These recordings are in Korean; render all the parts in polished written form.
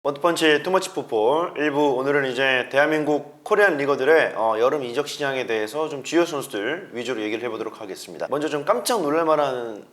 원투펀치 투머치 풋볼 1부 오늘은 이제 대한민국 코리안 리거들의 여름 이적 시장에 대해서 좀 주요 선수들 위주로 얘기를 해보도록 하겠습니다. 먼저 좀 깜짝 놀랄만한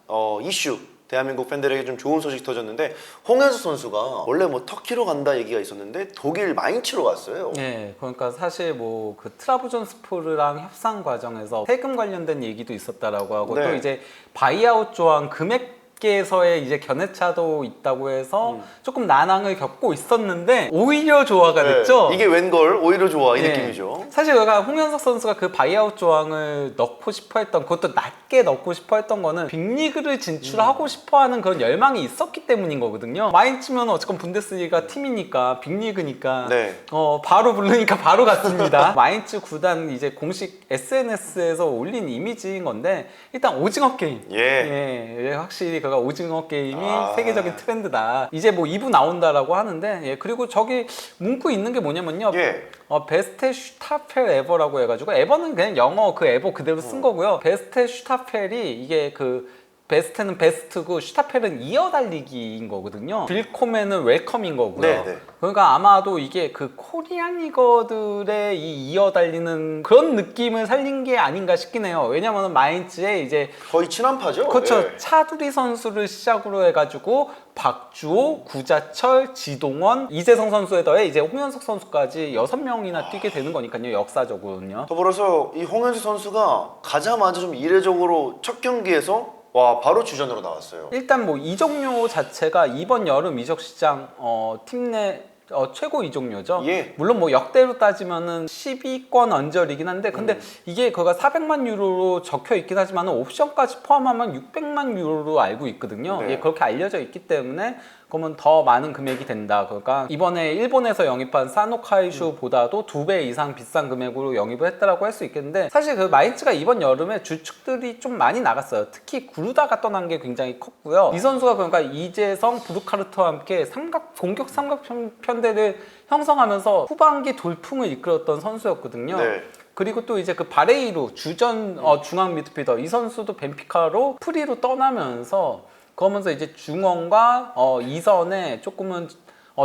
이슈, 대한민국 팬들에게 좀 좋은 소식 터졌는데, 홍현석 선수가 원래 뭐 터키로 간다 얘기가 있었는데 독일 마인츠로 갔어요. 네, 그러니까 사실 뭐 그 트라부존스포르랑 협상 과정에서 세금 관련된 얘기도 있었다라고 하고 네. 또 이제 바이아웃 조항 금액에서의 이제 견해차도 있다고 해서 조금 난항을 겪고 있었는데 오히려 조화가 네. 됐죠. 이게 웬걸 오히려 좋아 이 네. 느낌이죠. 사실 내가 홍현석 선수가 그 바이아웃 조항을 넣고 싶어 했던, 그것도 낮게 넣고 싶어 했던 거는 빅리그를 진출하고 싶어 하는 그런 열망이 있었기 때문인 거거든요. 마인츠면 어쨌건 분데스리가 팀이니까, 빅리그니까 네. 바로 부르니까 바로 갔습니다. 마인츠 구단 이제 공식 SNS에서 올린 이미지인 건데, 일단 오징어 게임. 예, 확실히 그가 오징어 게임이 세계적인 트렌드다. 이제 뭐 2부 나온다라고 하는데, 예, 그리고 저기 문구 있는 게 뭐냐면요. 베스테 슈타펠 에버라고 해가지고, 에버는 그냥 영어 그 에버 그대로 쓴 거고요. 베스테 슈타펠이 이게 베스트는 베스트고 슈타펠은 이어달리기인 거거든요. 빌코멘은 웰컴인 거고요. 네. 그러니까 아마도 이게 그 코리안 리거들의 이 이어달리는 그런 느낌을 살린 게 아닌가 싶긴 해요. 왜냐면은 마인츠에 이제 거의 친한파죠. 그렇죠. 네. 차두리 선수를 시작으로 해가지고 박주호, 구자철, 지동원, 이재성 선수에 더해 이제 홍현석 선수까지 6명이나 뛰게 되는 거니까요. 역사적으로는요. 더불어서 이 홍현석 선수가 가자마자 좀 이례적으로 첫 경기에서 바로 주전으로 나왔어요. 일단 뭐 이적료 자체가 이번 여름 이적 시장 팀 내 최고 이적료죠. 예. 물론 뭐 역대로 따지면은 10위권 언저리긴 한데, 근데 이게 그가 400만 유로로 적혀 있긴 하지만 옵션까지 포함하면 600만 유로로 알고 있거든요. 네. 예, 그렇게 알려져 있기 때문에 그러면 더 많은 금액이 된다. 그러니까 이번에 일본에서 영입한 사노카이슈보다도 2배 이상 비싼 금액으로 영입을 했다라고 할 수 있겠는데, 사실 그 마인츠가 이번 여름에 주축들이 좀 많이 나갔어요. 특히 구루다가 떠난 게 굉장히 컸고요. 이 선수가 그러니까 이재성, 부르카르트와 함께 공격 삼각 편대를 형성하면서 후반기 돌풍을 이끌었던 선수였거든요. 네. 그리고 또 이제 그 바레이루 주전 중앙 미드필더, 이 선수도 벤피카로 프리로 떠나면서, 그러면서 이제 중원과 이선에 조금은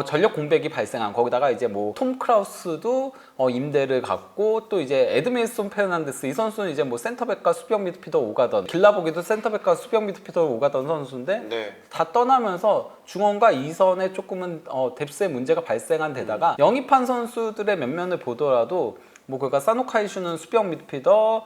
전력 공백이 발생한, 거기다가 이제 뭐 톰 크라우스도 임대를 갔고, 또 이제 에드밀슨 페르난데스, 이 선수는 이제 뭐 센터백과 수비형 미드필더 오가던, 길라보기도 센터백과 수비형 미드필더 오가던 선수인데, 네. 다 떠나면서 중원과 이선에 조금은 뎁스의 문제가 발생한 데다가 영입한 선수들의 면면을 보더라도 뭐 그러니까 사노카이슈는 수비형 미드필더,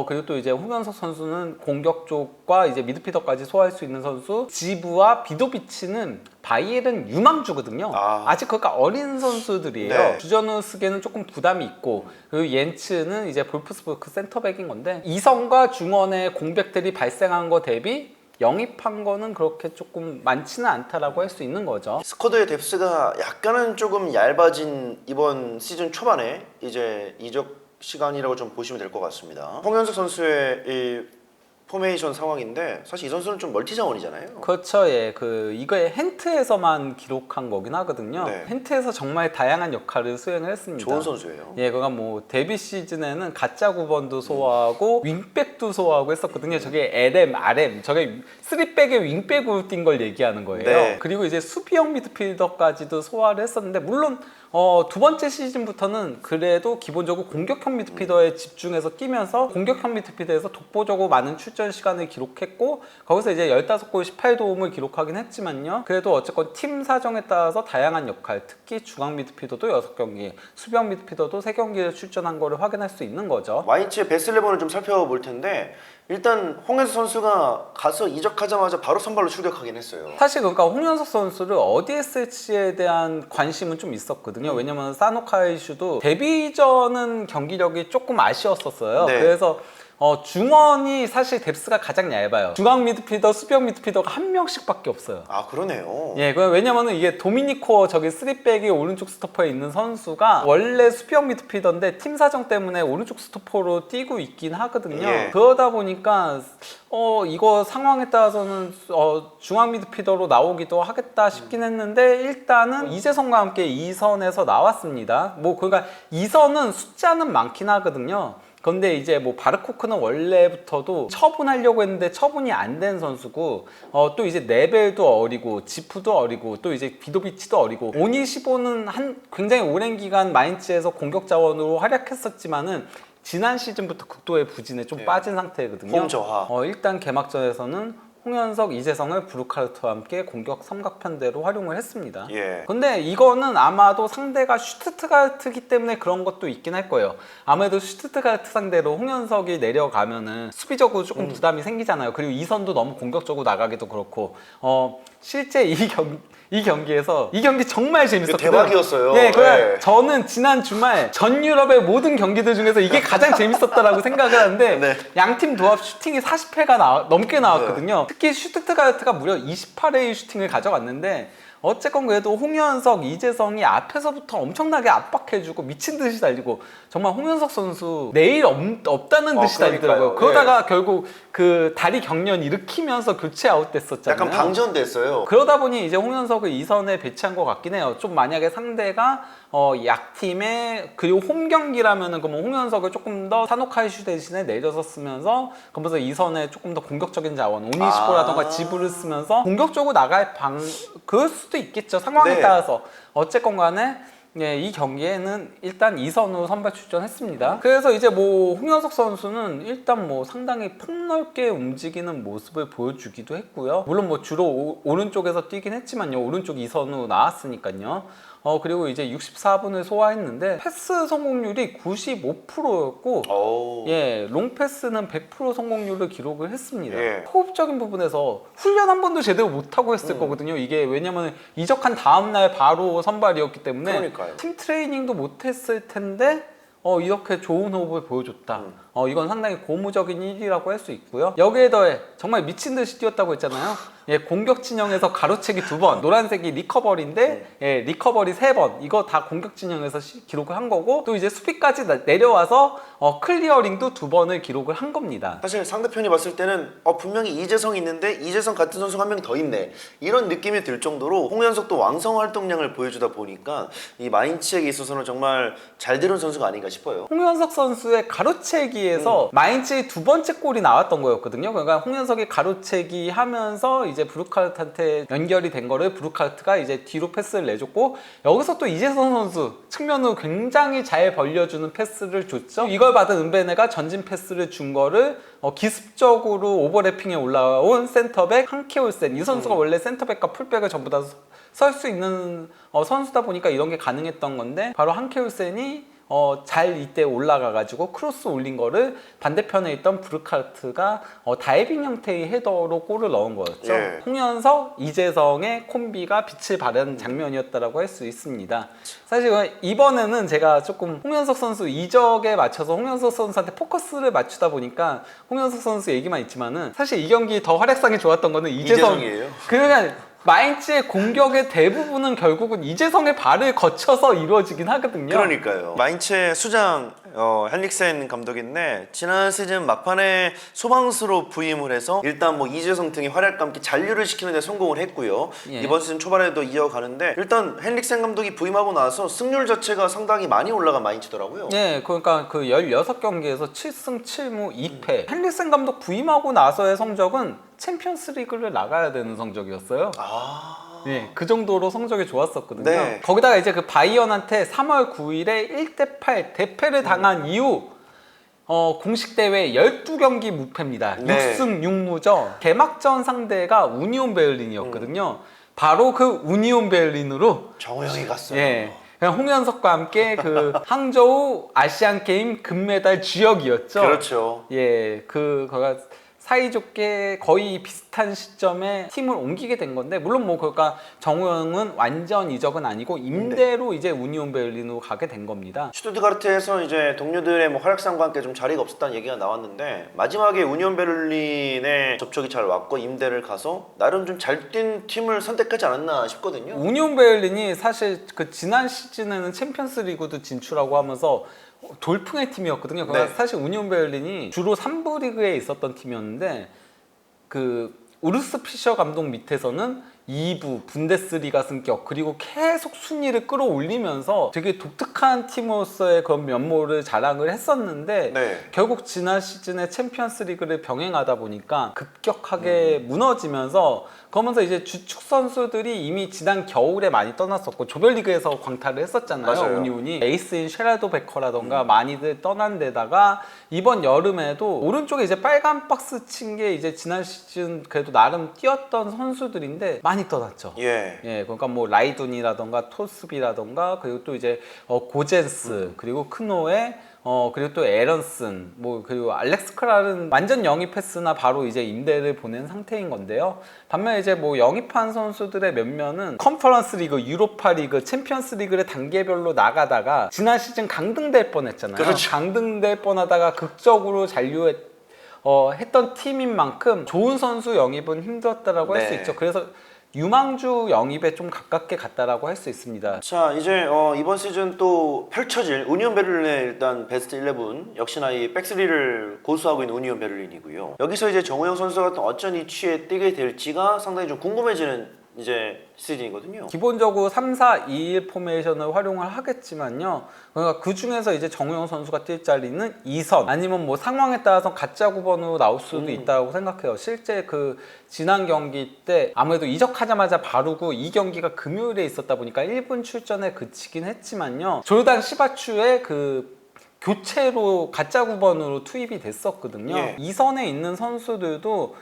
그리고 또 이제 홍현석 선수는 공격 쪽과 이제 미드필더까지 소화할 수 있는 선수, 지브와 비도비치는 바이에른 유망주거든요. 아직 그러니까 어린 선수들이에요. 네. 주전으로 쓰기에는 조금 부담이 있고, 그리고 옌츠는 이제 볼프스부르크 센터백인 건데, 이선과 중원의 공백들이 발생한 거 대비 영입한 거는 그렇게 조금 많지는 않다라고 할 수 있는 거죠. 스쿼드의 뎁스가 약간은 조금 얇아진 이번 시즌 초반에 이제 이적 시간이라고 좀 보시면 될 것 같습니다. 홍현석 선수의 이 포메이션 상황인데, 사실 이 선수는 좀 멀티 자원이잖아요. 그렇죠. 예. 이거에 hen트에서만 기록한 거긴 하거든요. 네. hen트에서 정말 다양한 역할을 수행을 했습니다. 좋은 선수예요. 예, 그가 뭐 데뷔 시즌에는 가짜 9번도 소화하고 윙백도 소화하고 했었거든요. 저게 LM, RM, 저게 3백의 윙백으로 뛴 걸 얘기하는 거예요. 네. 그리고 이제 수비형 미드필더까지도 소화를 했었는데, 물론 두 번째 시즌부터는 그래도 기본적으로 공격형 미드필더에 집중해서 뛰면서 공격형 미드필더에서 독보적으로 많은 출전 시간을 기록했고, 거기서 이제 15골 18도움을 기록하긴 했지만요. 그래도 어쨌건 팀 사정에 따라서 다양한 역할, 특히 중앙 미드필더도 6경기, 수비형 미드필더도 3경기에 출전한 거를 확인할 수 있는 거죠. 마인츠의 베스트 11을 좀 살펴볼 텐데, 일단 홍현석 선수가 가서 이적하자마자 바로 선발로 출격하긴 했어요. 사실 그러니까 홍현석 선수를 어디에 쓸지에 대한 관심은 좀 있었거든요. 왜냐면 사노카이슈도 데뷔전은 경기력이 조금 아쉬웠었어요. 네. 그래서 중원이 사실 뎁스가 가장 얇아요. 중앙 미드필더, 수비형 미드필더가 한 명씩밖에 없어요. 그러네요. 예, 왜냐면은 이게 도미니코 저기 3백이 오른쪽 스토퍼에 있는 선수가 원래 수비형 미드필더인데 팀 사정 때문에 오른쪽 스토퍼로 뛰고 있긴 하거든요. 예. 그러다 보니까 이거 상황에 따라서는 중앙 미드필더로 나오기도 하겠다 싶긴 했는데, 일단은 이재성과 함께 2선에서 나왔습니다. 뭐 그러니까 2선은 숫자는 많긴 하거든요. 그런데 이제 뭐 바르코크는 원래부터도 처분하려고 했는데 처분이 안 된 선수고, 또 이제 네벨도 어리고 지프도 어리고 또 이제 비도비치도 어리고, 오니시보는 한 굉장히 오랜 기간 마인츠에서 공격 자원으로 활약했었지만은 지난 시즌부터 극도의 부진에 좀 빠진 상태거든요. 홈 저하. 일단 개막전에서는 홍현석, 이재성을 브루카르트와 함께 공격 삼각편대로 활용을 했습니다. 예. 근데 이거는 아마도 상대가 슈투트가르트기 때문에 그런 것도 있긴 할 거예요. 아무래도 슈투트가르트 상대로 홍현석이 내려가면은 수비적으로 조금 부담이 생기잖아요. 그리고 이선도 너무 공격적으로 나가기도 그렇고, 실제 이 경기에서 이 경기 정말 재밌었거든요. 대박이었어요. 예, 네. 저는 지난 주말 전 유럽의 모든 경기들 중에서 이게 가장 재밌었다라고 생각을 하는데 네. 양팀 도합 슈팅이 40회가 넘게 나왔거든요. 특히 슈투트가르트가 무려 28회의 슈팅을 가져갔는데, 어쨌건 그래도 홍현석, 이재성이 앞에서부터 엄청나게 압박해주고 미친 듯이 달리고, 정말 홍현석 선수 내일 없다는 듯이 달리더라고요. 그러다가 결국 그 다리 경련 일으키면서 교체 아웃됐었잖아요. 약간 방전됐어요. 그러다 보니 이제 홍현석을 2선에 배치한 것 같긴 해요. 좀 만약에 상대가 약팀에, 그리고 홈 경기라면은 그러면 홍현석을 조금 더 사노카이슈 대신에 내려서 쓰면서, 그러면서 2선에 조금 더 공격적인 자원, 오니시코라던가 지브를 쓰면서 공격적으로 나갈 그럴 수도 있겠죠. 상황에 네. 따라서. 어쨌건 간에 예, 이 경기에는 일단 2선으로 선발 출전했습니다. 그래서 이제 뭐 홍현석 선수는 일단 뭐 상당히 폭넓게 움직이는 모습을 보여주기도 했고요. 물론 뭐 주로 오른쪽에서 뛰긴 했지만요. 오른쪽 2선으로 나왔으니까요. 그리고 이제 64분을 소화했는데 패스 성공률이 95%였고, 예, 롱 패스는 100% 성공률을 기록을 했습니다. 예. 호흡적인 부분에서 훈련 한 번도 제대로 못하고 했을 거거든요. 이게 왜냐면 이적한 다음 날 바로 선발이었기 때문에 그러니까요. 팀 트레이닝도 못했을 텐데 이렇게 좋은 호흡을 보여줬다. 이건 상당히 고무적인 일이라고 할 수 있고요. 여기에 더해 정말 미친 듯이 뛰었다고 했잖아요. 예, 공격 진영에서 가로채기 2번, 노란색이 리커버리인데 예, 리커버리 3번, 이거 다 공격 진영에서 기록을 한 거고, 또 이제 수비까지 내려와서 클리어링도 2번을 기록을 한 겁니다. 사실 상대편이 봤을 때는 분명히 이재성이 있는데 이재성 같은 선수가 한 명 더 있네, 이런 느낌이 들 정도로 홍현석도 왕성 활동량을 보여주다 보니까 이 마인츠에게 있어서는 정말 잘 되는 선수가 아닌가 싶어요. 홍현석 선수의 가로채기에서 마인츠의 2번째 골이 나왔던 거였거든요. 그러니까 홍현석이 가로채기 하면서 이제 브루카르트한테 연결이 된 거를 브루카르트가 이제 뒤로 패스를 내줬고, 여기서 또 이재성 선수 측면으로 굉장히 잘 벌려주는 패스를 줬죠. 이걸 받은 은베네가 전진 패스를 준 거를 기습적으로 오버래핑에 올라온 센터백 한케올센, 이 선수가 원래 센터백과 풀백을 전부 다 설 수 있는 선수다 보니까 이런 게 가능했던 건데, 바로 한케올센이 잘 이때 올라가가지고 크로스 올린 거를 반대편에 있던 브루카르트가 다이빙 형태의 헤더로 골을 넣은 거였죠. 예. 홍현석, 이재성의 콤비가 빛을 발하는 장면이었다라고 할 수 있습니다. 사실 이번에는 제가 조금 홍현석 선수 이적에 맞춰서 홍현석 선수한테 포커스를 맞추다 보니까 홍현석 선수 얘기만 있지만은, 사실 이 경기 더 활약상이 좋았던 거는 이재성이에요. 그러니까 마인츠의 공격의 대부분은 결국은 이재성의 발을 거쳐서 이루어지긴 하거든요. 그러니까요. 마인츠의 수장 헨릭센 감독인데, 지난 시즌 막판에 소방수로 부임을 해서 일단 뭐 이재성 등의 활약과 함께 잔류를 시키는 데 성공을 했고요. 예. 이번 시즌 초반에도 이어가는데, 일단 헨릭센 감독이 부임하고 나서 승률 자체가 상당히 많이 올라간 마인츠더라고요. 네, 그러니까 그 16경기에서 7승 7무 2패. 헨릭센 감독 부임하고 나서의 성적은 챔피언스 리그를 나가야 되는 성적이었어요. 네, 그 정도로 성적이 좋았었거든요. 네. 거기다가 이제 그 바이언한테 3월 9일에 1대8 대패를 당한 이후 공식 대회 12경기 무패입니다. 네. 6승 6무죠. 개막전 상대가 우니온 베를린이었거든요. 바로 그 우니온 베를린으로 정우영이 갔어요. 예. 그냥 홍현석과 함께 그 항저우 아시안 게임 금메달 주역이었죠. 그렇죠. 예, 그거가 사이좋게 거의 비슷한 시점에 팀을 옮기게 된 건데, 물론 뭐 그러니까 정우영은 완전 이적은 아니고 임대로 이제 우니온 베를린으로 가게 된 겁니다. 슈투트가르트에서 이제 동료들의 뭐 활약상과 함께 좀 자리가 없었다는 얘기가 나왔는데, 마지막에 우니온 베를린에 접촉이 잘 왔고 임대를 가서 나름 좀 잘 뛴 팀을 선택하지 않았나 싶거든요. 우니온 베를린이 사실 그 지난 시즌에는 챔피언스 리그도 진출하고 하면서 돌풍의 팀이었거든요. 그러니까 네. 사실 우니온 베를린이 주로 3부 리그에 있었던 팀이었는데, 그 우르스 피셔 감독 밑에서는 2부 분데스리가 승격 그리고 계속 순위를 끌어올리면서 되게 독특한 팀으로서의 그런 면모를 자랑을 했었는데 네. 결국 지난 시즌에 챔피언스 리그를 병행하다 보니까 급격하게 무너지면서 그러면서 이제 주축 선수들이 이미 지난 겨울에 많이 떠났었고 조별리그에서 광탈을 했었잖아요. 맞아요. 운이 에이스인 셰라도 베커라던가 많이들 떠난 데다가 이번 여름에도 오른쪽에 이제 빨간 박스 친 게 이제 지난 시즌 그래도 나름 뛰었던 선수들인데 많이 떠났죠. 예. 그러니까 뭐 라이둔이라던가 토스비라던가 그리고 또 이제 고젠스 그리고 크노에 그리고 또 에런슨 뭐 그리고 알렉스 크랄은 완전 영입했으나 바로 이제 임대를 보낸 상태인 건데요. 반면에 이제 뭐 영입한 선수들의 몇몇은 컨퍼런스 리그, 유로파 리그, 챔피언스 리그를 단계별로 나가다가 지난 시즌 강등될 뻔했잖아요. 그렇죠. 강등될 뻔하다가 극적으로 했던 팀인 만큼 좋은 선수 영입은 힘들었다라고 할 수 네. 있죠. 그래서 유망주 영입에 좀 가깝게 갔다라고 할 수 있습니다. 자, 이제 이번 시즌 또 펼쳐질 우니온 베를린의 일단 베스트 11 역시나 이 백스리를 고수하고 있는 우니온 베를린이고요. 여기서 이제 정우영 선수가 또 어쩐 위치에 뛰게 될지가 상당히 좀 궁금해지는 이제 시즌이거든요. 기본적으로 3-4-2-1 포메이션을 활용을 하겠지만요. 그러니까 그 중에서 이제 정우영 선수가 뛸 자리는 2선 아니면 뭐 상황에 따라서 가짜 9번으로 나올 수도 있다고 생각해요. 실제 그 지난 경기 때 아무래도 이적하자마자 바르고 이 경기가 금요일에 있었다 보니까 1분 출전에 그치긴 했지만요. 졸단 시바추의 그 교체로 가짜 9번으로 투입이 됐었거든요. 예. 2선에 있는 선수들도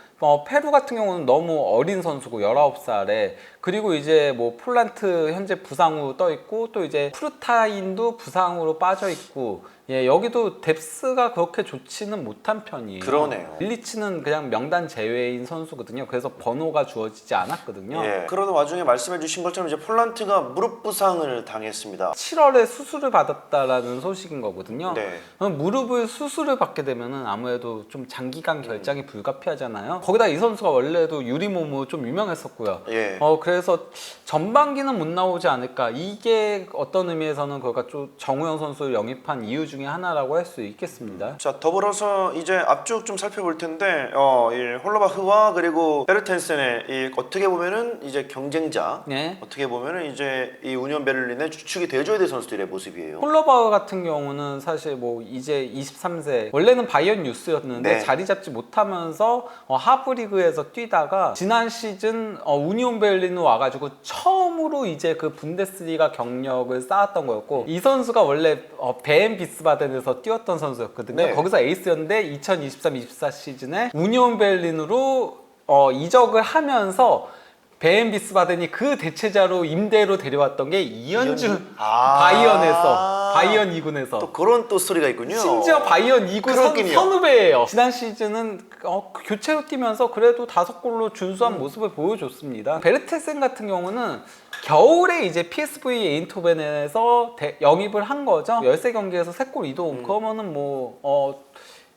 페루 같은 경우는 너무 어린 선수고 19살에 그리고 이제 뭐 폴란트 현재 부상으로 떠 있고 또 이제 프루타인도 부상으로 빠져 있고 여기도 뎁스가 그렇게 좋지는 못한 편이에요. 그러네요. 밀리치는 그냥 명단 제외인 선수거든요. 그래서 번호가 주어지지 않았거든요. 예. 그러는 와중에 말씀해 주신 것처럼 이제 폴란트가 무릎 부상을 당했습니다. 7월에 수술을 받았다라는 소식인 거거든요. 네. 무릎을 수술을 받게 되면은 아무래도 좀 장기간 결장이 불가피하잖아요. 거기다 이 선수가 원래도 유리몸으로 좀 유명했었고요. 예. 그래서 전반기는 못 나오지 않을까. 이게 어떤 의미에서는 그러니까 좀 정우영 선수를 영입한 이유 중에 하나라고 할 수 있겠습니다. 자, 더불어서 이제 앞쪽 좀 살펴볼 텐데 이 홀러바흐와 그리고 베르텐센의 이 어떻게 보면은 이제 경쟁자, 네. 어떻게 보면은 이제 이 우니온 베를린의 주축이 돼줘야 될 선수들의 모습이에요. 홀러바흐 같은 경우는 사실 뭐 이제 23세 원래는 바이언 유스였는데 네. 자리 잡지 못하면서 하브리그에서 뛰다가 지난 시즌 우니온 베를린으로 와가지고 처음으로 이제 그 분데스리가 경력을 쌓았던 거였고 이 선수가 원래 베엔 비스바덴에서 뛰었던 선수였거든요. 네. 거기서 에이스였는데 2023-24 시즌에 우니온 베를린으로 이적을 하면서 베엔 비스바덴이 그 대체자로 임대로 데려왔던 게 이현주 바이언 2군에서 또 그런 또 스토리가 있군요. 심지어 바이언 2군 그렇군요. 선후배예요. 지난 시즌은 교체로 뛰면서 그래도 5골로 준수한 모습을 보여줬습니다. 베르테센 같은 경우는 겨울에 이제 PSV 에인토벤에서 영입을 한 거죠. 13경기에서 3골 2도움. 그러면은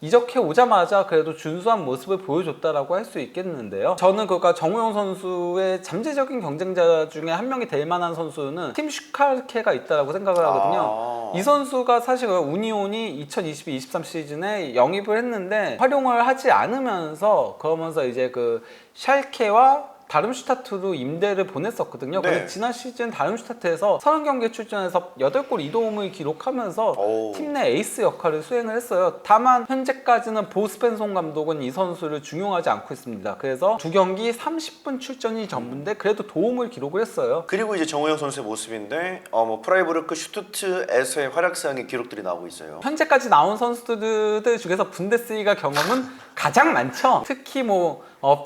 이적해 오자마자 그래도 준수한 모습을 보여줬다라고 할 수 있겠는데요. 저는 그러니까 정우영 선수의 잠재적인 경쟁자 중에 한 명이 될 만한 선수는 팀 슈칼케가 있다라고 생각을 하거든요. 이 선수가 사실 우니온이 2022-23 시즌에 영입을 했는데 활용을 하지 않으면서 그러면서 이제 그 샬케와 다름슈타트로 임대를 보냈었거든요. 네. 근데 지난 시즌 다름슈타트에서 30경기에 출전해서 8골 2도움을 기록하면서 팀 내 에이스 역할을 수행을 했어요. 다만 현재까지는 보스펜송 감독은 이 선수를 중용하지 않고 있습니다. 그래서 2경기 30분 출전이 전부인데 그래도 도움을 기록을 했어요. 그리고 이제 정우영 선수의 모습인데 프라이부르크 슈투트에서의 활약상의 기록들이 나오고 있어요. 현재까지 나온 선수들 중에서 분데스리가 경험은 가장 많죠. 특히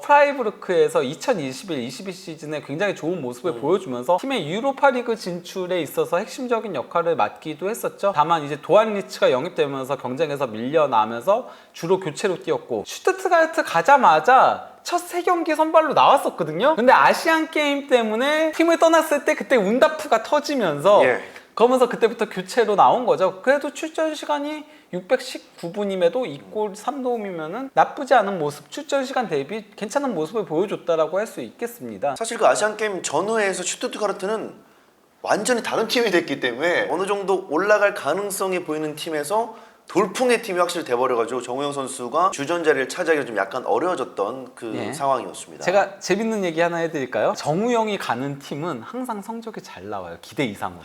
프라이부르크에서 2021-22 시즌에 굉장히 좋은 모습을 보여주면서 팀의 유로파리그 진출에 있어서 핵심적인 역할을 맡기도 했었죠. 다만 이제 도안리츠가 영입되면서 경쟁에서 밀려나면서 주로 교체로 뛰었고 슈투트가르트 가자마자 첫 3경기 선발로 나왔었거든요. 근데 아시안 게임 때문에 팀을 떠났을 때 그때 운다프가 터지면서 그러면서 그때부터 교체로 나온 거죠. 그래도 출전 시간이 619분임에도 2골 3도움이면은 나쁘지 않은 모습, 출전 시간 대비 괜찮은 모습을 보여줬다라고 할 수 있겠습니다. 사실 그 아시안 게임 전후에서 슈투트가르트는 완전히 다른 팀이 됐기 때문에 어느 정도 올라갈 가능성이 보이는 팀에서 돌풍의 팀이 확실히 돼버려가지고 정우영 선수가 주전 자리를 차지하기가 좀 약간 어려워졌던 그 예. 상황이었습니다. 제가 재밌는 얘기 하나 해드릴까요? 정우영이 가는 팀은 항상 성적이 잘 나와요. 기대 이상으로.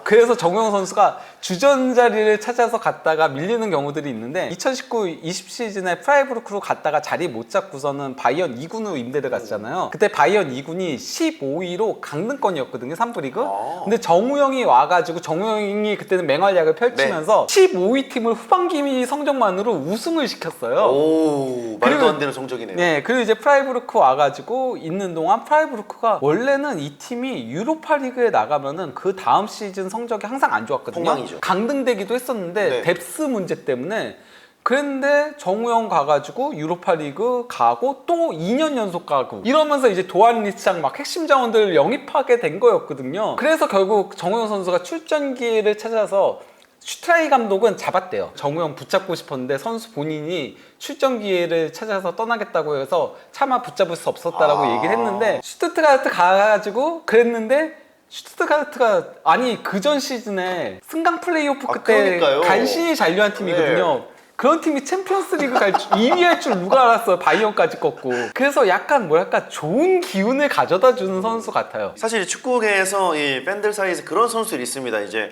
그래서 정우영 선수가 주전 자리를 찾아서 갔다가 밀리는 경우들이 있는데 2019-20 시즌에 프라이부르크로 갔다가 자리 못 잡고서는 바이언 2군으로 임대를 갔잖아요. 그때 바이언 2군이 15위로 강등권이었거든요. 3부 리그. 근데 정우영이 와가지고 정우영이 그때는 맹활약을 펼치면서 15위 팀을 후반기 성적만으로 우승을 시켰어요. 오, 말도 안 되는 성적이네요. 네, 그리고 이제 프라이부르크 와가지고 있는 동안 프라이부르크가 원래는 이 팀이 유로파 리그에 나가면은 그 다음 시즌 성적이 항상 안 좋았거든요. 폭망이죠. 강등되기도 했었는데 네. 뎁스 문제 때문에. 그런데 정우영 가가지고 유로파 리그 가고 또 2년 연속 가고 이러면서 이제 도안리치랑 막 핵심 자원들을 영입하게 된 거였거든요. 그래서 결국 정우영 선수가 출전 기회를 찾아서 슈트라이 감독은 잡았대요. 정우영 붙잡고 싶었는데 선수 본인이 출전 기회를 찾아서 떠나겠다고 해서 차마 붙잡을 수 없었다라고 얘기를 했는데 슈투트가르트 가가지고 그랬는데 슈투트가르트가 아니 그전 시즌에 승강 플레이오프 그때 그러니까요. 간신히 잔류한 팀이거든요. 그런 팀이 챔피언스 리그 2위 할 줄 누가 알았어요. 바이언까지 꺾고. 그래서 약간 뭐랄까 좋은 기운을 가져다 주는 선수 같아요. 사실 축구계에서 이 팬들 사이에서 그런 선수들이 있습니다. 이제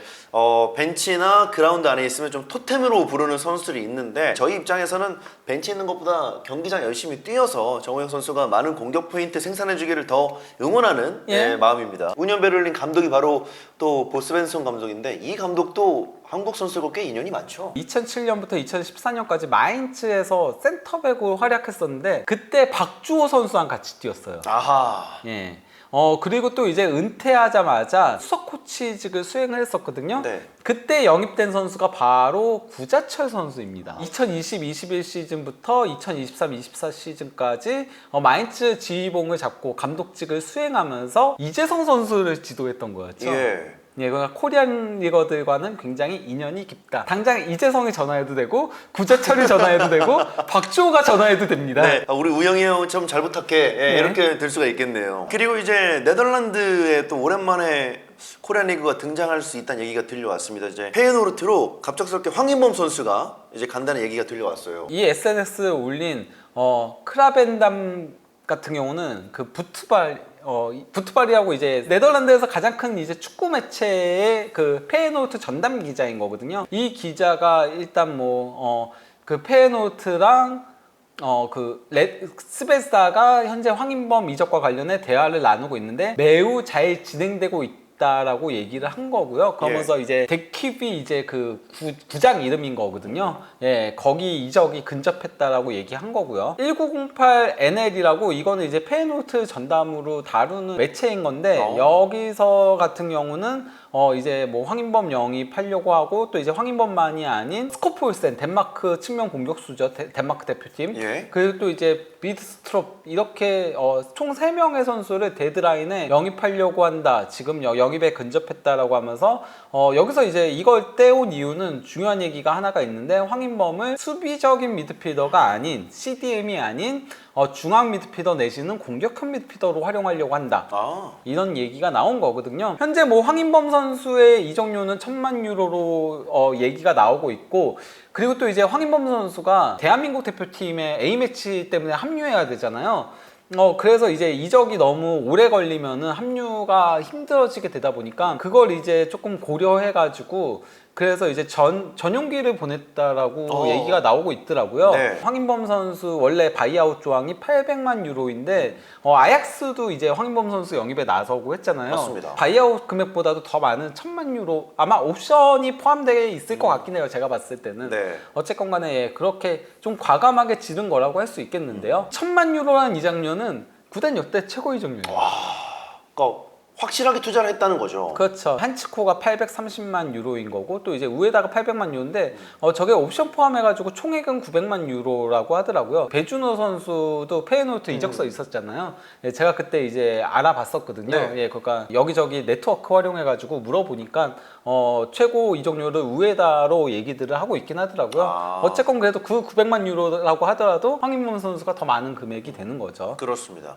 벤치나 그라운드 안에 있으면 좀 토템으로 부르는 선수들이 있는데 저희 입장에서는 벤치 있는 것보다 경기장 열심히 뛰어서 정우영 선수가 많은 공격 포인트 생산해주기를 더 응원하는 마음입니다. 우니온 베를린 감독이 바로 또 보스벤슨 감독인데 이 감독도 한국 선수들과 꽤 인연이 많죠. 2007년부터 2014년까지 마인츠에서 센터백으로 활약했었는데 그때 박주호 선수랑 같이 뛰었어요. 아하. 예. 그리고 또 이제 은퇴하자마자 수석 코치직을 수행을 했었거든요. 네. 그때 영입된 선수가 바로 구자철 선수입니다. 2020-21 시즌부터 2023-24 시즌까지 마인츠 지휘봉을 잡고 감독직을 수행하면서 이재성 선수를 지도했던 거였죠. 예. 예, 그러니까 코리안 리거들과는 굉장히 인연이 깊다. 당장 이재성이 전화해도 되고 구자철이 전화해도 되고 박주호가 전화해도 됩니다. 네, 우리 우영이 형 좀 잘 부탁해. 이렇게 될 수가 있겠네요. 그리고 이제 네덜란드에 또 오랜만에 코리안 리그가 등장할 수 있다는 얘기가 들려왔습니다. 이제 페이노르트로 갑작스럽게 황인범 선수가 이제 간다는 얘기가 들려왔어요. 이 SNS에 올린 크라벤담 같은 경우는 그 부트발이라고 이제 네덜란드에서 가장 큰 이제 축구 매체의 그 페이노르트 전담 기자인 거거든요. 이 기자가 일단 그 페이노르트랑 스베스다가 현재 황인범 이적과 관련해 대화를 나누고 있는데 매우 잘 진행되고 있다라고 얘기를 한 거고요. 그러면서 이제 데키비 이제 그 구장 이름인 거거든요. 예, 거기 이적이 근접했다라고 얘기한 거고요. 1908 NL이라고 이거는 이제 페이노르트 전담으로 다루는 매체인 건데 여기서 같은 경우는 이제 뭐 황인범 영입하려고 하고 또 이제 황인범만이 아닌 스코폴센 덴마크 측면 공격수죠. 덴마크 대표팀. 그리고 또 이제 비드스트롭 이렇게 총 3명의 선수를 데드라인에 영입하려고 한다. 지금 영입에 근접했다라고 하면서 여기서 이제 이걸 떼온 이유는 중요한 얘기가 하나가 있는데 황인범을 수비적인 미드필더가 아닌 CDM이 아닌 중앙 미드필더 내지는 공격형 미드필더로 활용하려고 한다. 이런 얘기가 나온 거거든요. 현재 뭐 황인범 선수의 이적료는 1,000만 유로로 얘기가 나오고 있고 그리고 또 이제 황인범 선수가 대한민국 대표팀의 A매치 때문에 합류해야 되잖아요. 그래서 이제 이적이 너무 오래 걸리면은 합류가 힘들어지게 되다 보니까 그걸 이제 조금 고려해가지고 그래서 이제 전용기를 보냈다라고 얘기가 나오고 있더라고요. 황인범 선수 원래 바이아웃 조항이 800만 유로인데 아약스도 이제 황인범 선수 영입에 나서고 했잖아요. 맞습니다. 바이아웃 금액보다도 더 많은 1,000만 유로 아마 옵션이 포함되어 있을 것 같긴 해요. 제가 봤을 때는. 어쨌건 간에 그렇게 좀 과감하게 지른 거라고 할 수 있겠는데요. 1,000만 유로라는 이적료는 구단 역대 최고 이적료예요. 그러니까 확실하게 투자를 했다는 거죠. 그렇죠. 한치코가 830만 유로인 거고 또 이제 우에다가 800만 유로인데 저게 옵션 포함해가지고 총액은 900만 유로라고 하더라고요. 배준호 선수도 페이노르트 이적서 있었잖아요. 제가 그때 이제 알아봤었거든요. 그러니까 여기저기 네트워크 활용해가지고 물어보니까 최고 이적료를 우에다로 얘기들을 하고 있긴 하더라고요. 어쨌건 그래도 그 900만 유로라고 하더라도 황인범 선수가 더 많은 금액이 되는 거죠. 그렇습니다.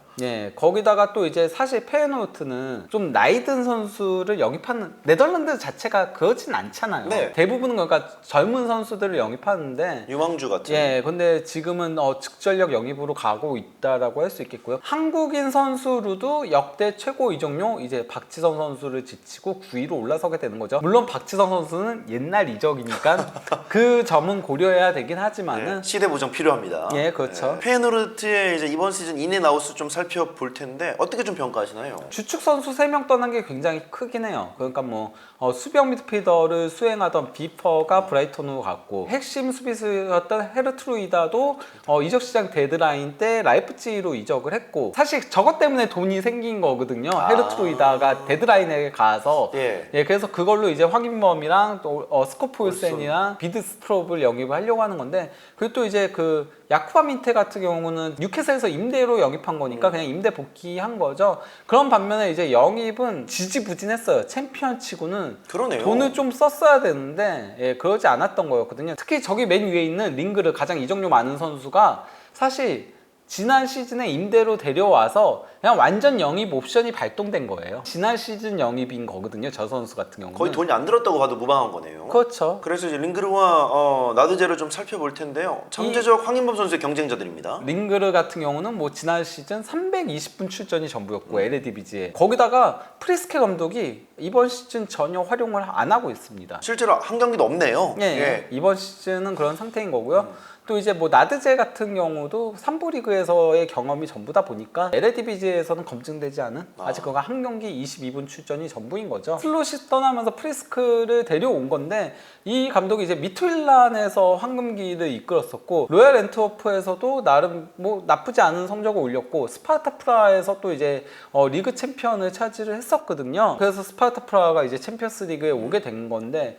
거기다가 또 이제 사실 페이노르트는 좀 나이 든 선수를 영입하는 네덜란드 자체가 그러진 않잖아요. 네. 대부분은 그러니까 젊은 선수들을 영입하는데 유망주 같은. 예, 근데 지금은 즉전력 영입으로 가고 있다라고 할 수 있겠고요. 한국인 선수로도 역대 최고 이적료 이제 박지성 선수를 제치고 9위로 올라서게 되는 거죠. 물론 박지성 선수는 옛날 이적이니까 그 점은 고려해야 되긴 하지만은 시대 보정 필요합니다. 예, 그렇죠. 페이노르트의 이제 이번 시즌 인앤아웃을 좀 살펴볼 텐데 어떻게 좀 평가하시나요? 주축 선수 3명 떠난 게 굉장히 크긴 해요. 그러니까 뭐 수비형 미드필더를 수행하던 비퍼가 브라이턴으로 갔고 핵심 수비수였던 헤르트루이다도 이적 시장 데드라인 때 라이프치히로 이적을 했고 사실 저것 때문에 돈이 생긴 거거든요. 헤르트루이다가 데드라인에 가서 예. 그래서 그걸로 이제 황인범이랑 또 스코폴센이랑 비드스트롭을 영입을 하려고 하는 건데 그리고 또 이제 그 야쿠바 민테 같은 경우는 뉴캐슬에서 임대로 영입한 거니까 그냥 임대 복귀한 거죠. 그런 반면에 이제 영입은 지지부진했어요. 챔피언치고는 그러네요. 돈을 좀 썼어야 되는데 그러지 않았던 거였거든요. 특히 저기 맨 위에 있는 링그르 가장 이적료 많은 선수가 사실 지난 시즌에 임대로 데려와서 그냥 완전 영입 옵션이 발동된 거예요. 지난 시즌 영입인 거거든요. 저 선수 같은 경우는 거의 돈이 안 들었다고 봐도 무방한 거네요. 그렇죠. 그래서 이제 링그르와 나드제를 좀 살펴볼 텐데요. 잠재적 황인범 선수의 경쟁자들입니다. 링그르 같은 경우는 뭐 지난 시즌 320분 출전이 전부였고 LADBG에 거기다가 프리스케 감독이 이번 시즌 전혀 활용을 안 하고 있습니다. 실제로 한 경기도 없네요. 예. 이번 시즌은 그런 상태인 거고요. 또 이제 뭐 나드제 같은 경우도 3부 리그에서의 경험이 전부다 보니까 LADBG에서는 검증되지 않은 아직 그가 한 경기 22분 출전이 전부인 거죠. 슬롯이 떠나면서 프리스크를 데려온 건데 이 감독이 이제 미투일란에서 황금기를 이끌었었고 로얄 앤트워프에서도 나름 뭐 나쁘지 않은 성적을 올렸고 스파르타 프라하에서 또 이제 리그 챔피언을 차지를 했었거든요. 그래서 스파르타 프라하가 이제 챔피언스 리그에 오게 된 건데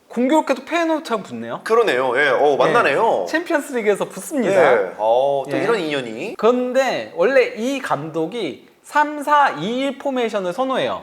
공교롭게도 페이노르트랑 붙네요. 그러네요. 예, 만나네요. 챔피언스 리그에서 붙습니다. 예. 또 예. 이런 인연이. 그런데 원래 이 감독이 3-4-2-1 포메이션을 선호해요.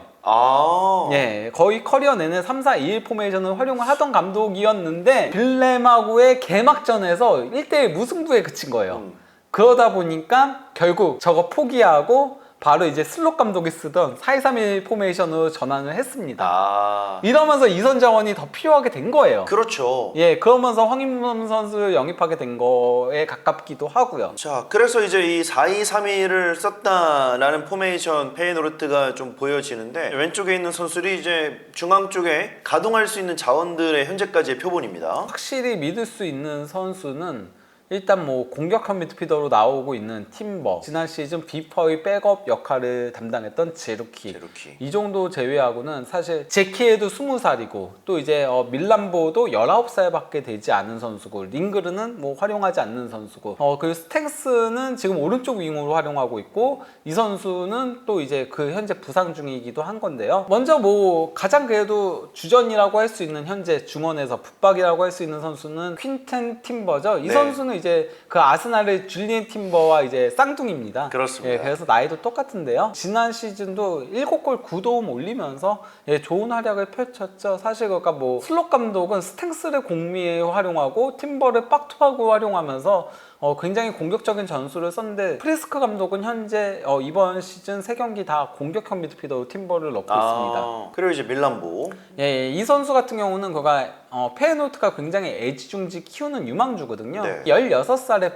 예, 거의 커리어 내내 3-4-2-1 포메이션을 활용을 하던 감독이었는데 빌레마구의 개막전에서 1대1 무승부에 그친 거예요. 그러다 보니까 결국 저거 포기하고 바로 이제 슬롯 감독이 쓰던 4-2-3-1 포메이션으로 전환을 했습니다. 이러면서 이선 자원이 더 필요하게 된 거예요. 그렇죠. 예, 그러면서 황인범 선수를 영입하게 된 거에 가깝기도 하고요. 자, 그래서 이제 이 4-2-3-1을 썼다라는 포메이션 페이노르트가 좀 보여지는데 왼쪽에 있는 선수들이 이제 중앙 쪽에 가동할 수 있는 자원들의 현재까지의 표본입니다. 확실히 믿을 수 있는 선수는 일단 뭐 공격형 미드필더로 나오고 있는 팀버, 지난 시즌 비퍼의 백업 역할을 담당했던 제루키. 이 정도 제외하고는 사실 제키에도 20살이고 또 이제 밀란보도 19살밖에 되지 않은 선수고 링그르는 뭐 활용하지 않는 선수고 그리고 스탱스는 지금 오른쪽 윙으로 활용하고 있고 이 선수는 또 이제 그 현재 부상 중이기도 한 건데요. 먼저 뭐 가장 그래도 주전이라고 할 수 있는 현재 중원에서 붙박이라고 할 수 있는 선수는 퀸텐 팀버죠. 이 선수는 이제 그 아스날의 줄리엔 팀버와 이제 쌍둥이입니다. 그렇습니다. 예, 그래서 나이도 똑같은데요. 지난 시즌도 7골 9도움 올리면서 좋은 활약을 펼쳤죠. 사실 그러니까 뭐 슬롯 감독은 스탱스를 공미에 활용하고 팀버를 박투하고 활용하면서 굉장히 공격적인 전술을 썼는데 프리스크 감독은 현재 이번 시즌 3경기 다 공격형 미드필더로 팀버를 넣고 있습니다. 그리고 이제 밀란보. 예, 이 선수 같은 경우는 그가 페이노르트가 굉장히 애지중지 키우는 유망주거든요. 16살에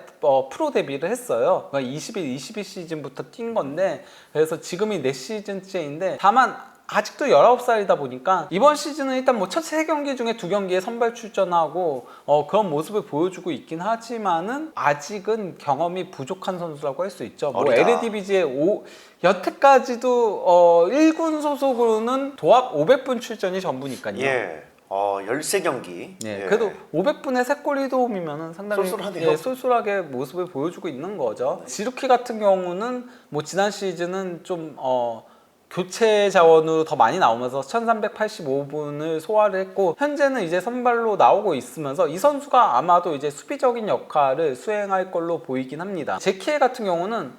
프로 데뷔를 했어요. 그러니까 21 시즌부터 뛴 건데 그래서 지금이 4시즌째인데 다만 아직도 19살이다 보니까 이번 시즌은 일단 뭐 첫 3경기 중에 2경기에 선발 출전하고 그런 모습을 보여주고 있긴 하지만은 아직은 경험이 부족한 선수라고 할 수 있죠. 뭐 LADBG의 여태까지도 1군 소속으로는 도합 500분 출전이 전부니까요. 예. 13경기. 예, 그래도 500분에 3골 1도움이면 상당히 쏠쏠하네요. 쏠쏠하게 모습을 보여주고 있는 거죠. 지루키 같은 경우는 뭐 지난 시즌은 좀 교체 자원으로 더 많이 나오면서 1385분을 소화를 했고 현재는 이제 선발로 나오고 있으면서 이 선수가 아마도 이제 수비적인 역할을 수행할 걸로 보이긴 합니다. 제키에 같은 경우는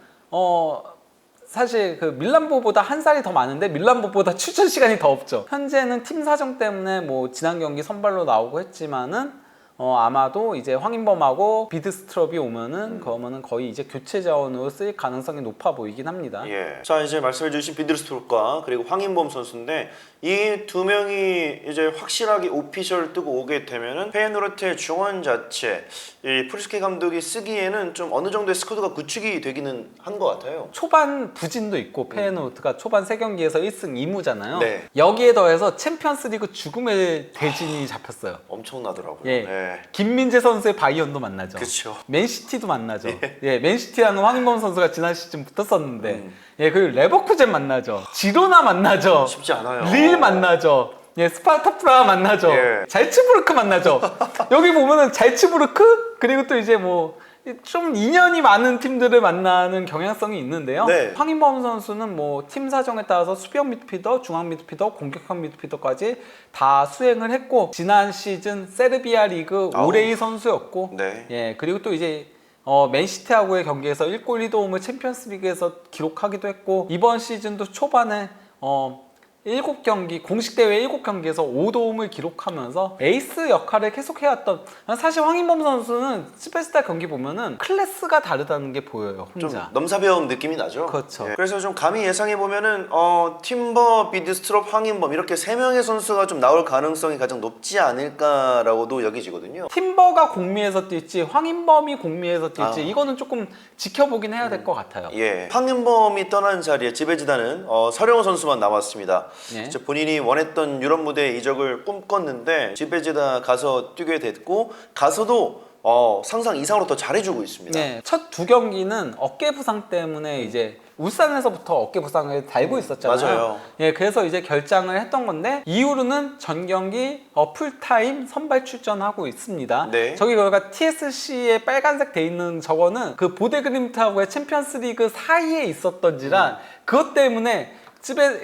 사실 그 밀란보보다 한 살이 더 많은데 밀란보보다 출전 시간이 더 없죠. 현재는 팀 사정 때문에 뭐 지난 경기 선발로 나오고 했지만은 아마도 이제 황인범하고 비드스트럽이 오면은 그러면은 거의 이제 교체 자원으로 쓰일 가능성이 높아 보이긴 합니다. 예. 자, 이제 말씀해주신 비드스트롭과 그리고 황인범 선수인데 이 두 명이 이제 확실하게 오피셜 뜨고 오게 되면은 페이노르트의 중원 자체 이 프리스케 감독이 쓰기에는 좀 어느 정도의 스쿼드가 구축이 되기는 한 것 같아요. 초반 부진도 있고 페이노르트가 초반 3경기에서 1승 2무잖아요. 네. 여기에 더해서 챔피언스리그 죽음의 대진이 잡혔어요. 엄청나더라고요. 예. 네. 김민재 선수의 바이언도 만나죠. 그렇죠. 맨시티도 만나죠. 예, 맨시티하는 황인범 선수가 지난 시즌 붙었었는데, 예, 그리고 레버쿠젠 만나죠. 지로나 만나죠. 쉽지 않아요. 릴 만나죠. 예, 스파르타 프라하 만나죠. 예. 잘츠부르크 만나죠. 여기 보면은 잘츠부르크 그리고 또 이제 뭐 좀 인연이 많은 팀들을 만나는 경향성이 있는데요. 네. 황인범 선수는 뭐 팀 사정에 따라서 수비형 미드필더, 중앙 미드필더, 공격형 미드필더까지 다 수행을 했고 지난 시즌 세르비아 리그 올해의 선수였고, 네. 예, 그리고 또 이제 맨시티하고의 경기에서 1골 2도움을 챔피언스리그에서 기록하기도 했고 이번 시즌도 초반에 7경기 공식 대회 7경기에서 5도움을 기록하면서 에이스 역할을 계속 해왔던 사실 황인범 선수는 스페스타 경기 보면은 클래스가 다르다는 게 보여요. 좀 혼자. 넘사벽 느낌이 나죠. 그렇죠. 예. 그래서 좀 감히 예상해 보면은 팀버, 비드스트롭, 황인범 이렇게 세 명의 선수가 좀 나올 가능성이 가장 높지 않을까라고도 여기지거든요. 팀버가 공미에서 뛸지 황인범이 공미에서 뛸지 이거는 조금 지켜보긴 해야 될 것 같아요. 예. 황인범이 떠난 자리에 지베지다는 서령호 선수만 남았습니다. 예. 본인이 원했던 유럽 무대 이적을 꿈꿨는데 지베지다 가서 뛰게 됐고 가서도 상상 이상으로 더 잘해주고 있습니다. 네, 첫 2경기는 어깨 부상 때문에 이제 울산에서부터 어깨 부상을 달고 있었잖아요. 맞아요. 예, 그래서 이제 결장을 했던 건데 이후로는 전 경기 풀타임 선발 출전하고 있습니다. 네. 저기 그러니까 TSC에 빨간색 돼 있는 저거는 그 보데그림트하고의 챔피언스리그 사이에 있었던지라 그것 때문에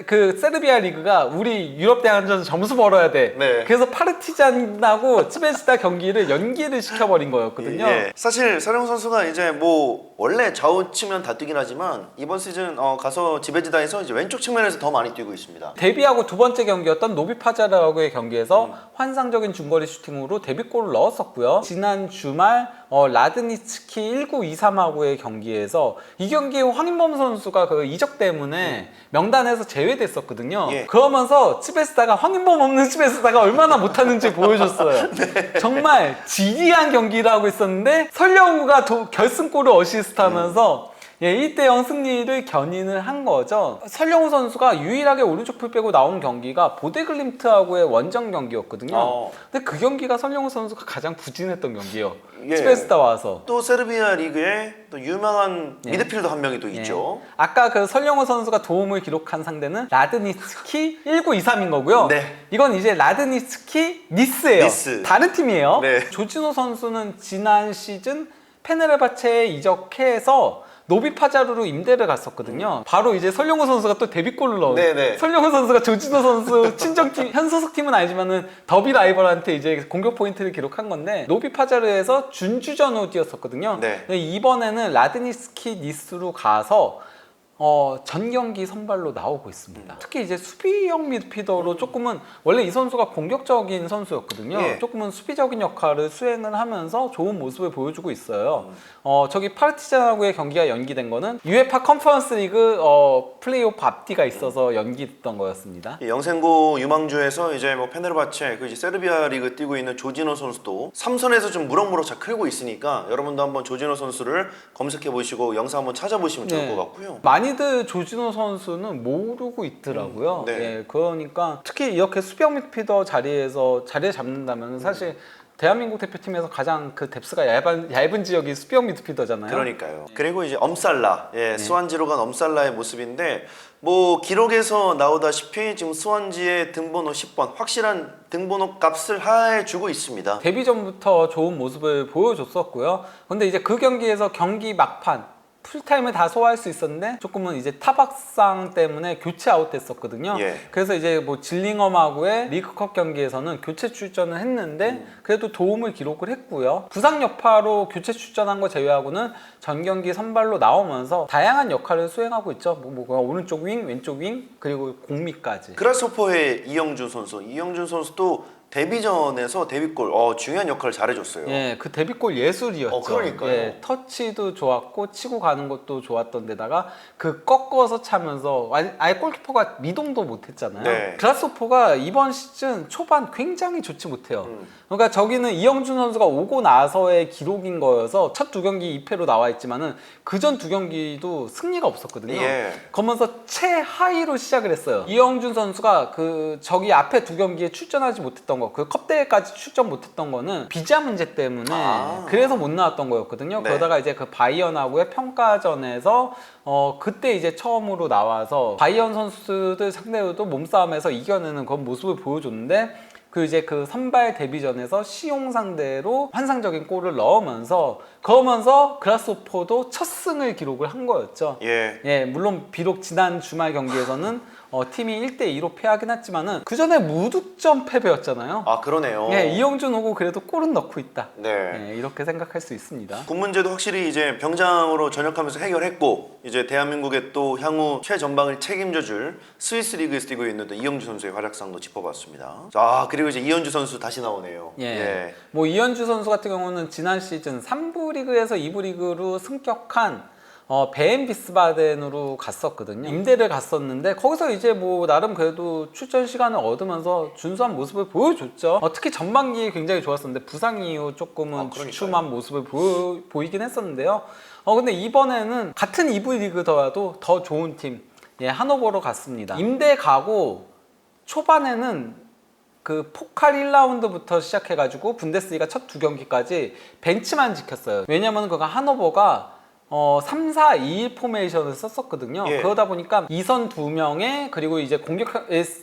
그 세르비아 리그가 우리 유럽 대항전 점수 벌어야 돼. 네. 그래서 파르티잔하고 츠베스타 경기를 연기를 시켜버린 거였거든요. 예. 사실 서령호 선수가 이제 뭐 원래 좌우 측면 다 뛰긴 하지만 이번 시즌 가서 지베지다에서 이제 왼쪽 측면에서 더 많이 뛰고 있습니다. 데뷔하고 두 번째 경기였던 노비파자라고의 경기에서 환상적인 중거리 슈팅으로 데뷔골을 넣었었고요. 지난 주말 라드니츠키 1923하고의 경기에서 이 경기에 황인범 선수가 그 이적 때문에 명단에서 제외됐었거든요. 예. 그러면서 츠베스타가 황인범 없는 츠베스타가 얼마나 못하는지 보여줬어요. 정말 지리한 경기를 하고 있었는데 설령우가 결승골을 어시스트하면서 예, 1대0 승리를 견인을 한 거죠. 설령우 선수가 유일하게 오른쪽 풀 빼고 나온 경기가 보데글림트하고의 원정 경기였거든요. 근데 그 경기가 설령우 선수가 가장 부진했던 경기예요. 예. 스페스타 와서. 또 세르비아 리그에 또 유명한 미드필더 한 명이 또 있죠. 아까 그 설령우 선수가 도움을 기록한 상대는 라드니츠키 1923인 거고요. 네. 이건 이제 라드니츠키 니스예요. 니스. 다른 팀이에요. 네. 조진호 선수는 지난 시즌 페네르바체에 이적해서 노비파자루로 임대를 갔었거든요. 바로 이제 설령우 선수가 또 데뷔골을 넣은. 네네. 설령우 선수가 조진호 선수 친정팀 현 소속팀은 아니지만은 더비 라이벌한테 이제 공격 포인트를 기록한 건데 노비파자루에서 준주전으로 뛰었었거든요. 네. 이번에는 라드니스키 니스로 가서 전 경기 선발로 나오고 있습니다. 특히 이제 수비형 미드필더로 조금은 원래 이 선수가 공격적인 선수였거든요. 예. 조금은 수비적인 역할을 수행을 하면서 좋은 모습을 보여주고 있어요. 저기 파르티잔하고의 경기가 연기된 거는 UEFA 컨퍼런스 리그 플레이오프 앞뒤가 있어서 연기됐던 거였습니다. 영생고 유망주에서 이제 뭐 페네르바체 그 이제 세르비아 리그 뛰고 있는 조진호 선수도 3선에서 좀 무럭무럭 잘 크고 있으니까 여러분도 한번 조진호 선수를 검색해 보시고 영상 한번 찾아보시면 좋을 것 같고요. 많이들 조진호 선수는 모르고 있더라고요. 네. 예, 그러니까 특히 이렇게 수비형 미드필더 자리에서 자리를 잡는다면 사실 대한민국 대표팀에서 가장 그 뎁스가 얇은 지역이 수비형 미드필더잖아요. 그러니까요. 그리고 이제 엄살라, 스완지로 간 엄살라의 모습인데 뭐 기록에서 나오다시피 지금 스완지의 등번호 10번 확실한 등번호 값을 해주고 있습니다. 데뷔 전부터 좋은 모습을 보여줬었고요. 근데 이제 그 경기에서 경기 막판 풀타임을 다 소화할 수 있었는데 조금은 이제 타박상 때문에 교체 아웃됐었거든요. 예. 그래서 이제 뭐 질링엄하고의 리그컵 경기에서는 교체 출전을 했는데 그래도 도움을 기록을 했고요. 부상 여파로 교체 출전한 거 제외하고는 전 경기 선발로 나오면서 다양한 역할을 수행하고 있죠. 뭐 오른쪽 윙, 왼쪽 윙, 그리고 공미까지. 그라스호퍼의 이영준 선수도 데뷔전에서 데뷔골 중요한 역할을 잘해줬어요. 예, 그 데뷔골 예술이었죠. 그러니까요. 예, 터치도 좋았고 치고 가는 것도 좋았던 데다가 그 꺾어서 차면서 아예 골키퍼가 미동도 못했잖아요. 네. 그라스호퍼가 이번 시즌 초반 굉장히 좋지 못해요. 그러니까 저기는 이영준 선수가 오고 나서의 기록인 거여서 첫 2경기 2패로 나와 있지만은 그전 2경기도 승리가 없었거든요. 예. 그러면서 최하위로 시작을 했어요. 이영준 선수가 저기 앞에 2경기에 출전하지 못했던 거, 그 컵대회까지 출전 못했던 거는 비자 문제 때문에 그래서 못 나왔던 거였거든요. 네. 그러다가 이제 그 바이언하고의 평가전에서 그때 이제 처음으로 나와서 바이언 선수들 상대로도 몸싸움에서 이겨내는 그런 모습을 보여줬는데 그 이제 그 선발 데뷔전에서 시용 상대로 환상적인 골을 넣으면서 그러면서 그라스호퍼도 첫 승을 기록을 한 거였죠. 예. 물론 비록 지난 주말 경기에서는 팀이 1대2로 패하긴 했지만은 그 전에 무득점 패배였잖아요. 아, 그러네요. 이영준 오고 그래도 골은 넣고 있다. 네. 이렇게 생각할 수 있습니다. 군 문제도 확실히 이제 병장으로 전역하면서 해결했고, 이제 대한민국의 또 향후 최전방을 책임져줄 스위스 리그에서 뛰고 있는 또 이영주 선수의 활약상도 짚어봤습니다. 자, 그리고 이제 이현주 선수 다시 나오네요. 뭐 이현주 선수 같은 경우는 지난 시즌 3부 리그에서 2부 리그로 승격한 베엔 비스바덴으로 갔었거든요. 임대를 갔었는데 거기서 이제 뭐 나름 그래도 출전 시간을 얻으면서 준수한 모습을 보여줬죠. 특히 전반기에 굉장히 좋았었는데 부상 이후 조금은 주춤한 모습을 보이긴 했었는데요. 근데 이번에는 같은 2부 리그더라도 더 좋은 팀 하노버로 갔습니다. 임대 가고 초반에는 그 포칼 1라운드부터 시작해가지고 분데스리가 첫 2경기까지 벤치만 지켰어요. 왜냐면 그가 하노버가 3-4-2-1 포메이션을 썼었거든요. 그러다 보니까 2선 2명에 그리고 이제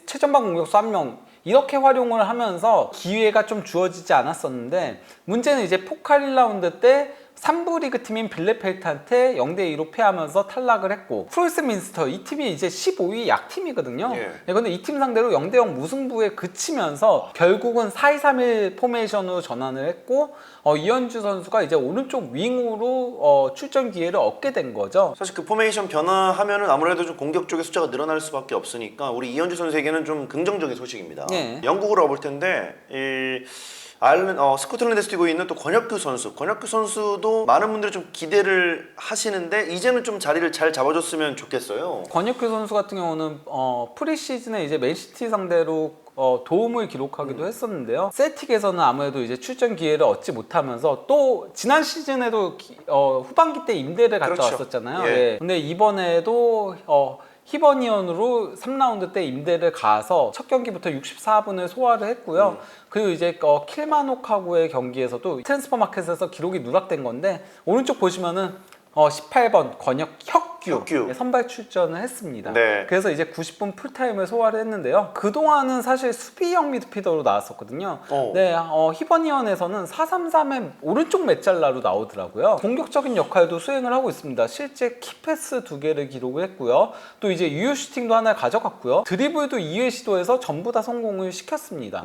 최전방 공격수 1명 이렇게 활용을 하면서 기회가 좀 주어지지 않았었는데 문제는 이제 포칼 1라운드 때 3부 리그 팀인 빌레펠트한테 0대2로 패하면서 탈락을 했고 프로이스 민스터 이 팀이 이제 15위 약팀이거든요. 근데 이 팀 상대로 0대0 무승부에 그치면서 결국은 4-2-3-1 포메이션으로 전환을 했고 이현주 선수가 이제 오른쪽 윙으로 출전 기회를 얻게 된 거죠. 사실 그 포메이션 변화하면은 아무래도 좀 공격 쪽의 숫자가 늘어날 수밖에 없으니까 우리 이현주 선수에게는 좀 긍정적인 소식입니다. 영국으로 와볼 텐데 스코틀랜드에서 뛰고 있는 또 권혁규 선수도 많은 분들이 좀 기대를 하시는데 이제는 좀 자리를 잘 잡아줬으면 좋겠어요. 권혁규 선수 같은 경우는 프리시즌에 이제 맨시티 상대로 도움을 기록하기도 했었는데요. 셀틱에서는 아무래도 이제 출전 기회를 얻지 못하면서 또 지난 시즌에도 후반기 때 임대를 갔다 왔었잖아요. 근데 이번에도 히버니언으로 3라운드 때 임대를 가서 첫 경기부터 64분을 소화를 했고요. 그리고 이제 킬마녹하고의 경기에서도 트랜스퍼 마켓에서 기록이 누락된 건데 오른쪽 보시면은 18번 권혁규 선발 출전을 했습니다. 그래서 이제 90분 풀타임을 소화를 했는데요. 그동안은 사실 수비형 미드필더로 나왔었거든요. 히버니언에서는 4-3-3의 오른쪽 메잘라로 나오더라고요. 공격적인 역할도 수행을 하고 있습니다. 실제 키패스 2개를 기록을 했고요. 또 이제 유효 슈팅도 하나 가져갔고요. 드리블도 2회 시도해서 전부 다 성공을 시켰습니다.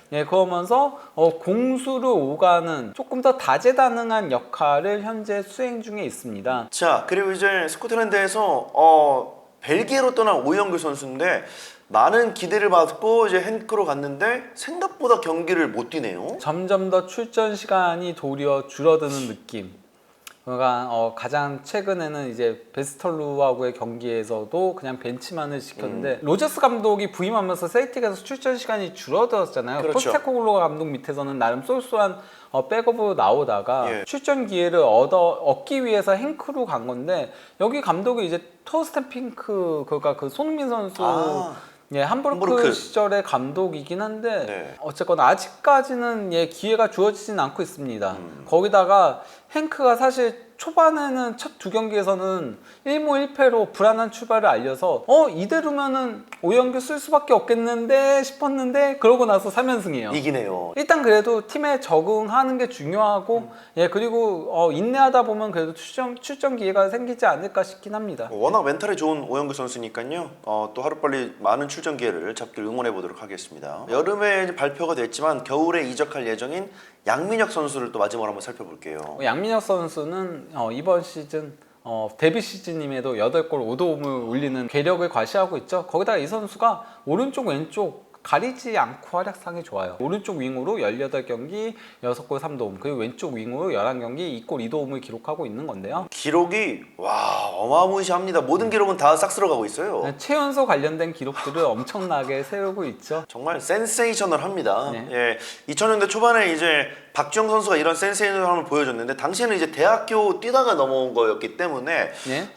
그러면서 공수를 오가는 조금 더 다재다능한 역할을 현재 수행 중에 있습니다. 자, 그리고 이제 스코틀랜드에서 벨기에로 떠난 오영규 선수인데 많은 기대를 받고 이제 헨크로 갔는데 생각보다 경기를 못 뛰네요. 점점 더 출전 시간이 도리어 줄어드는 느낌. 그러니까 가장 최근에는 이제 베스털루하고의 경기에서도 그냥 벤치만을 지켰는데 로저스 감독이 부임하면서 셀틱에서 출전 시간이 줄어들었잖아요. 포스테코글로 감독 밑에서는 나름 쏠쏠한 백업으로 나오다가 출전 기회를 얻기 위해서 행크로 간 건데 여기 감독이 이제 토스텐 핑크 그러니까 그 손흥민 선수 함부르크 시절의 감독이긴 한데 어쨌건 아직까지는 아직까지는 기회가 주어지진 않고 있습니다. 거기다가 행크가 사실 초반에는 첫 2경기에서는 1무 1패로 불안한 출발을 알려서 이대로면은 오영규 쓸 수밖에 없겠는데 싶었는데 그러고 나서 3연승이에요. 이기네요. 일단 그래도 팀에 적응하는 게 중요하고 그리고 인내하다 보면 그래도 출전 기회가 생기지 않을까 싶긴 합니다. 워낙 멘탈이 좋은 오영규 선수니까요. 또 하루빨리 많은 출전 기회를 잡길 응원해 보도록 하겠습니다. 여름에 이제 발표가 됐지만 겨울에 이적할 예정인 양민혁 선수를 또 마지막으로 한번 살펴볼게요. 양민혁 선수는 이번 시즌 데뷔 시즌임에도 8골 5도움을 올리는 괴력을 과시하고 있죠. 거기다가 이 선수가 오른쪽 왼쪽 가리지 않고 활약상이 좋아요. 오른쪽 윙으로 18경기 6골 3도움, 그리고 왼쪽 윙으로 11경기 2골 2도움을 기록하고 있는 건데요. 기록이 와 어마무시합니다. 모든 기록은 다 싹 쓸어가고 있어요. 최연소 관련된 기록들을 엄청나게 세우고 있죠. 정말 센세이셔널합니다. 네. 예, 2000년대 초반에 이제 박주영 선수가 이런 센세이셔널함을 보여줬는데 당시에는 이제 대학교 뛰다가 넘어온 거였기 때문에 네.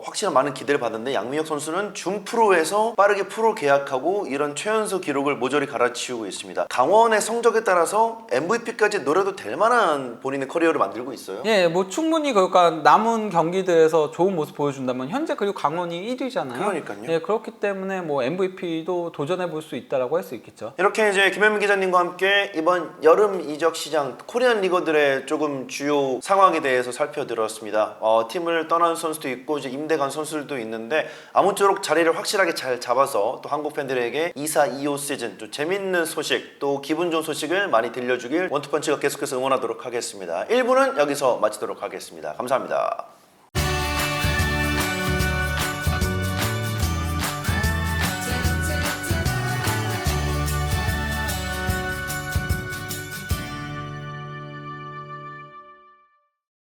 확실한 많은 기대를 받았는데 양민혁 선수는 준프로에서 빠르게 프로 계약하고 이런 최연소 기록을 모조리 갈아치우고 있습니다. 강원의 성적에 따라서 MVP까지 노려도 될 만한 본인의 커리어를 만들고 있어요. 예, 뭐 충분히 그러니까 남은 경기들에서 좋은 모습 보여준다면 현재 그리고 강원이 1위잖아요. 그러니까요. 예, 그렇기 때문에 뭐 MVP도 도전해 볼 수 있다라고 할 수 있겠죠. 이렇게 이제 김현민 기자님과 함께 이번 여름 이적 시장 코리안 리거들의 조금 주요 상황에 대해서 살펴드렸습니다. 팀을 떠나는 선수도 있고 이제 임대 간 선수들도 있는데 아무쪼록 자리를 확실하게 잘 잡아서 또 한국 팬들에게 24-25 시즌 좀 재밌는 소식 또 기분 좋은 소식을 많이 들려주길 원투펀치가 계속해서 응원하도록 하겠습니다. 1부는 여기서 마치도록 하겠습니다. 감사합니다.